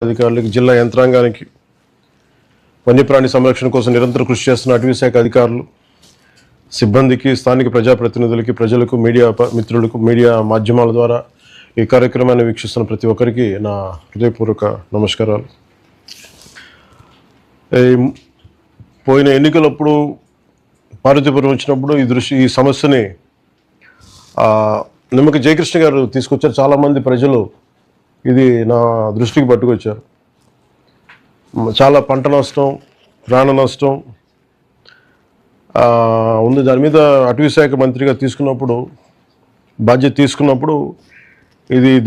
అధికారులకు, జిల్లా యంత్రాంగానికి, వన్యప్రాణి సంరక్షణ కోసం నిరంతరం కృషి చేస్తున్న అటవీ శాఖ అధికారులు, సిబ్బందికి, స్థానిక ప్రజాప్రతినిధులకి, ప్రజలకు, మీడియా మిత్రులకు, మీడియా మాధ్యమాల ద్వారా ఈ కార్యక్రమాన్ని వీక్షిస్తున్న ప్రతి ఒక్కరికి నా హృదయపూర్వక నమస్కారాలు. పోయిన ఎన్నికలప్పుడు పార్వతీపురం వచ్చినప్పుడు ఈ సమస్యని నిమ్మక జయకృష్ణ గారు తీసుకొచ్చారు. చాలామంది ప్రజలు ఇది నా దృష్టికి పట్టుకొచ్చారు. చాలా పంట నష్టం, ప్రాణ నష్టం ఉంది. దాని మీద అటవీ శాఖ మంత్రిగా బాధ్యత తీసుకున్నప్పుడు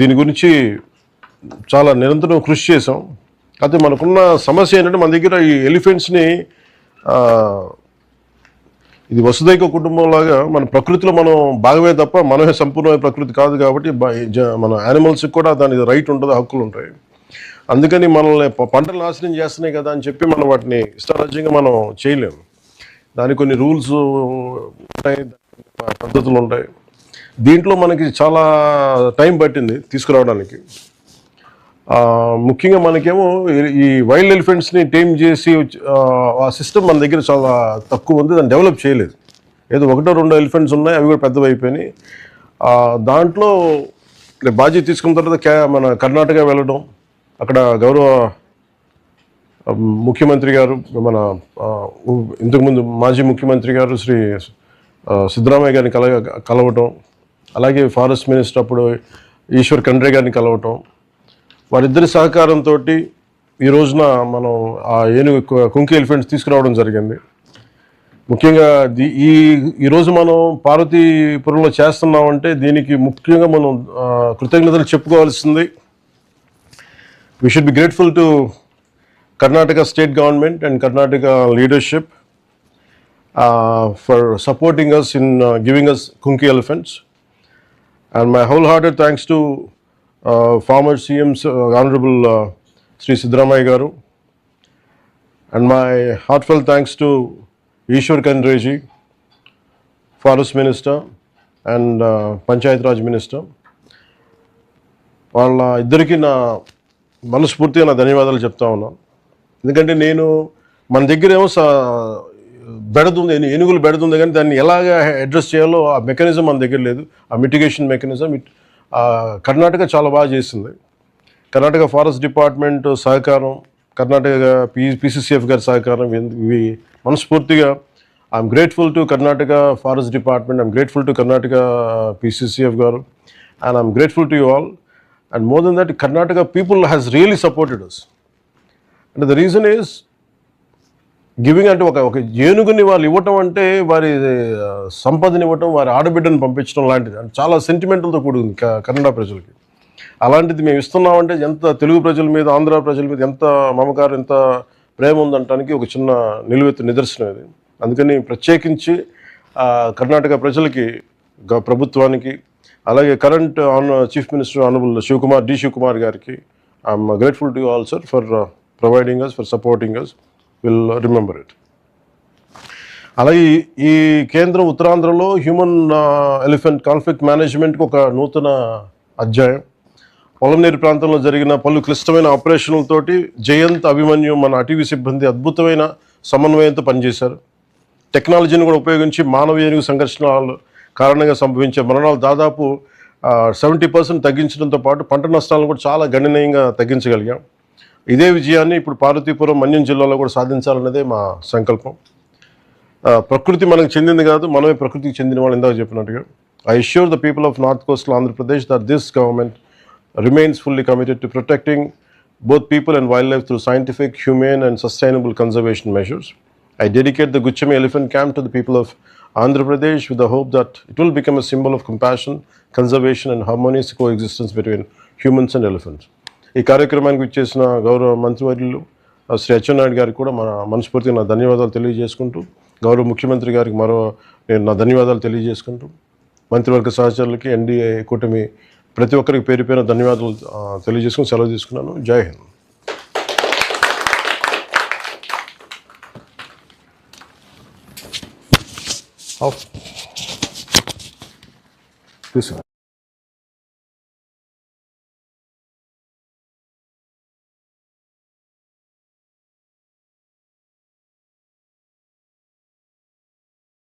దీని గురించి చాలా నిరంతరం కృషి చేసాం. అయితే మనకున్న సమస్య ఏంటంటే మన దగ్గర ఈ ఎలిఫెంట్స్ని ఇది వసుదైక కుటుంబంలాగా మన ప్రకృతిలో మనం భాగమే తప్ప మనమే సంపూర్ణమైన ప్రకృతి కాదు. కాబట్టి మన యానిమల్స్కి కూడా దాని రైట్ ఉంటుంది, హక్కులు ఉంటాయి. అందుకని మనల్ని పంటలు నాశనం చేస్తున్నాయి కదా అని చెప్పి మనం వాటిని ఇష్టారాజ్యంగా మనం చేయలేము. దానికి కొన్ని రూల్స్ ఉంటాయి, పద్ధతులు ఉంటాయి. దీంట్లో మనకి చాలా టైం పట్టింది తీసుకురావడానికి. ముఖ్యంగా మనకేమో ఈ వైల్డ్ ఎలిఫెంట్స్ని టేమ్ చేసి ఆ సిస్టమ్ మన దగ్గర చాలా తక్కువ ఉంది, దాన్ని డెవలప్ చేయలేదు. ఏదో 1-2 ఎలిఫెంట్స్ ఉన్నాయి, అవి కూడా పెద్దవి అయిపోయినాయి. దాంట్లో బాధ్యత తీసుకున్న తర్వాత మన కర్ణాటక వెళ్ళడం, అక్కడ గౌరవ ముఖ్యమంత్రి గారు, మన ఇంతకుముందు మాజీ ముఖ్యమంత్రి గారు శ్రీ సిద్ధరామయ్య గారిని కలవటం, అలాగే ఫారెస్ట్ మినిస్టర్ అప్పుడు ఈశ్వర్ ఖండ్రే గారిని కలవటం, వారిద్దరి సహకారంతో ఈ రోజున మనం ఆ కుంకి ఎలిఫెంట్స్ తీసుకురావడం జరిగింది. ముఖ్యంగా ఈరోజు మనం పార్వతీపురంలో చేస్తున్నామంటే దీనికి ముఖ్యంగా మనం కృతజ్ఞతలు చెప్పుకోవాల్సింది. We should be grateful to Karnataka state government and Karnataka leadership for supporting us in giving us Kunki elephants. And my wholehearted thanks to former CM's Honorable Sri Siddaramaiah Garu, and my heartfelt thanks to Ishwar Khandre ji, Forest Minister and Panchayat Raj Minister. వాళ్ళ ఇద్దరికి నా మనస్ఫూర్తిగా నా ధన్యవాదాలు చెప్తా ఉన్నాను. ఎందుకంటే మన దగ్గర ఏమో ఏనుగులు బెడదుంది, కానీ దాన్ని ఎలాగ అడ్రస్ చేయాలో ఆ మెకానిజం మన దగ్గర లేదు. ఆ మిటిగేషన్ మెకానిజం కర్ణాటక చాలా బాగా చేసింది. కర్ణాటక ఫారెస్ట్ డిపార్ట్మెంట్ సహకారం, కర్ణాటక PCCF గారి సహకారం, ఇవి మనస్ఫూర్తిగా I'm grateful to Karnataka forest department, I'm grateful to Karnataka PCCF గారు, and I'm grateful to you all. And more than that, Karnataka people has really supported us. And the reason is giving అంటే ఒక ఏనుగుని వాళ్ళు ఇవ్వటం అంటే వారి సంపదని ఇవ్వటం, వారి ఆడబిడ్డను పంపించడం లాంటిది. అంటే చాలా సెంటిమెంటల్తో కూడుకుంది కన్నడ ప్రజలకి. అలాంటిది మేము ఇస్తున్నామంటే ఎంత తెలుగు ప్రజల మీద, ఆంధ్ర ప్రజల మీద ఎంత మమకారం, ఎంత ప్రేమ ఉందంటానికి ఒక చిన్న నిదర్శనం ఇది. అందుకని ప్రత్యేకించి కర్ణాటక ప్రజలకి, ప్రభుత్వానికి, అలాగే current chief minister honourable Shivakumar గారికి I'm grateful to you all sir for providing us, for supporting us. Will remember it. అలాగే ఈ కేంద్రం ఉత్తరాంధ్రలో హ్యూమన్ ఎలిఫెంట్ కాన్ఫ్లిక్ట్ మేనేజ్మెంట్కి ఒక నూతన అధ్యాయం. పొలంనేరు ప్రాంతంలో జరిగిన పలు క్లిష్టమైన ఆపరేషన్లతోటి జయంత్, అభిమన్యు, మన అటవీ సిబ్బంది అద్భుతమైన సమన్వయంతో పనిచేశారు. టెక్నాలజీని కూడా ఉపయోగించి మానవ ఏనుగు సంఘర్షణలు కారణంగా సంభవించే మరణాలు దాదాపు 70% తగ్గించడంతో పాటు పంట నష్టాలను కూడా చాలా గణనీయంగా తగ్గించగలిగాం. ఇదే విజయాన్ని ఇప్పుడు పార్వతీపురం, మన్యం జిల్లాలో కూడా సాధించాలన్నదే మా సంకల్పం. ప్రకృతి మనకు చెందింది కాదు, మనమే ప్రకృతికి చెందిన వాళ్ళు. ఇందాక చెప్పినట్టుగా I assure the people of North Coastal Andhra Pradesh that this government remains fully committed to protecting both people and wildlife through scientific, humane and sustainable conservation measures. I dedicate the Guchami Elephant Camp to the people of Andhra Pradesh with the hope that it will become a symbol of compassion, conservation and harmonious coexistence between humans and elephants. ఈ కార్యక్రమానికి ఇచ్చేసిన గౌరవ మంత్రివర్యులు శ్రీ అచ్చెన్నాయుడు గారికి కూడా మనస్ఫూర్తిగా నా ధన్యవాదాలు తెలియజేసుకుంటూ, గౌరవ ముఖ్యమంత్రి గారికి నేను నా ధన్యవాదాలు తెలియజేసుకుంటూ, మంత్రివర్గ సహచరులకి, NDA కూటమి ప్రతి ఒక్కరికి పేరు పేరున ధన్యవాదాలు తెలియజేసుకుని సెలవు తీసుకున్నాను. జై హింద్. Please.